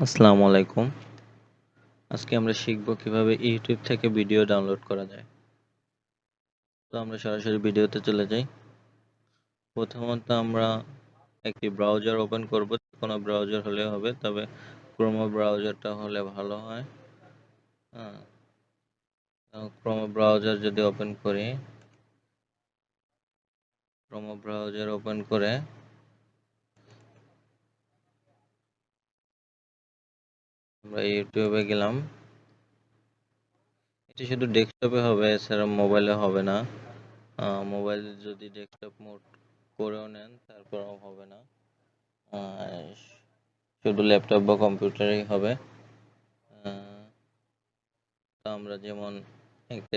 আসসালামু আলাইকুম। আজকে আমরা শিখব কিভাবে ইউটিউব থেকে ভিডিও ডাউনলোড করা যায়। তো আমরা সরাসরি ভিডিওতে চলে যাই। প্রথমত আমরা একটি ব্রাউজার ওপেন করব, কোনো ব্রাউজার হলে হবে, তবে ক্রোম ব্রাউজারটা হলে ভালো হয়। ক্রোম ব্রাউজার যদি ওপেন করি, ক্রোম ব্রাউজার ওপেন করে আমরা ইউটিউবে গেলাম। এটি শুধু ডেস্কটপে হবে, এছাড়া মোবাইলে হবে না। মোবাইলে যদি ডেস্কটপ মোড করেও নেন তারপরেও হবে না, শুধু ল্যাপটপ বা কম্পিউটারেই হবে। তো আমরা যেমন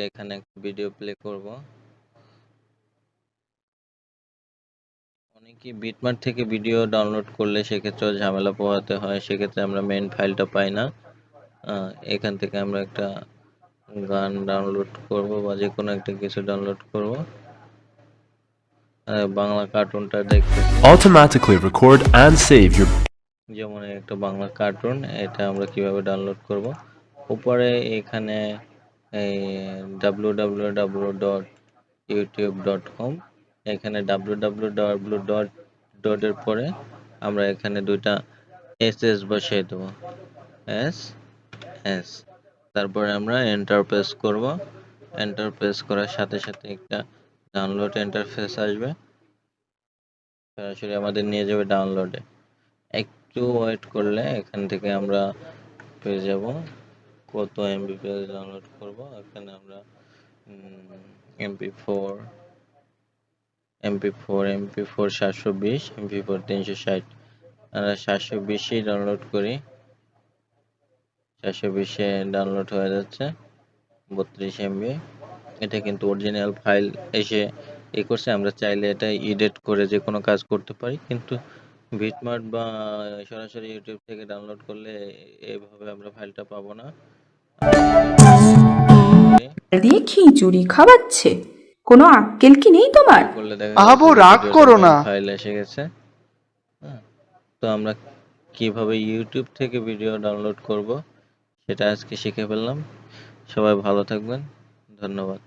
এখানে একটা ভিডিও প্লে করব। অনেকেই বিটমার্ট থেকে ভিডিও ডাউনলোড করলে সেক্ষেত্রে ঝামেলা পোহাতে হয়, সেক্ষেত্রে আমরা মেইন ফাইলটা পাই না। এখান থেকে আমরা একটা গান ডাউনলোড করব বা যে কোনো একটা কিছু ডাউনলোড করব। বাংলা কার্টুনটা দেখতেছি, Automatically record and save your যেমন একটা বাংলা কার্টুন, এটা আমরা কিভাবে ডাউনলোড করব। উপরে এখানে এই www.youtube.com, এখানে www. এর পরে আমরা এখানে দুইটা এস বসিয়ে দেবো, এস। তারপরে আমরা এন্টার প্রেস করব। এন্টার প্রেস করার সাথে সাথে একটা ডাউনলোড ইন্টারফেস আসবে, সরাসরি আমাদের নিয়ে যাবে ডাউনলোডে। একটু ওয়েট করলে এখান থেকে আমরা পেয়ে যাব কত এমবিপিএস ডাউনলোড করব। এখানে আমরা MP4 720, MP4 360, আমরা 720 ডাউনলোড করি। 720 ডাউনলোড হয়ে যাচ্ছে 32 MB। এটা কিন্তু অরিজিনাল ফাইল এসে করছে। আমরা চাইলে এটা এডিট করে যে কোনো কাজ করতে পারি, কিন্তু বিটমার্ট বা সরাসরি ইউটিউব থেকে ডাউনলোড করলে এভাবে আমরা ফাইলটা পাবো না। দিয়ে খিচুড়ি খাওয়াচ্ছে, কোনো আক্কেল কি নেই তোমার? করলে দেখা আহাবো, যাচ্ছে যে রাগ ভিডিওটার করো মেইন না। ফাইল এসে গেছে। তো আমরা কিভাবে ইউটিউব থেকে ভিডিও ডাউনলোড করব সেটা আজকে শিখে ফেললাম। সবাই ভালো থাকবেন, ধন্যবাদ।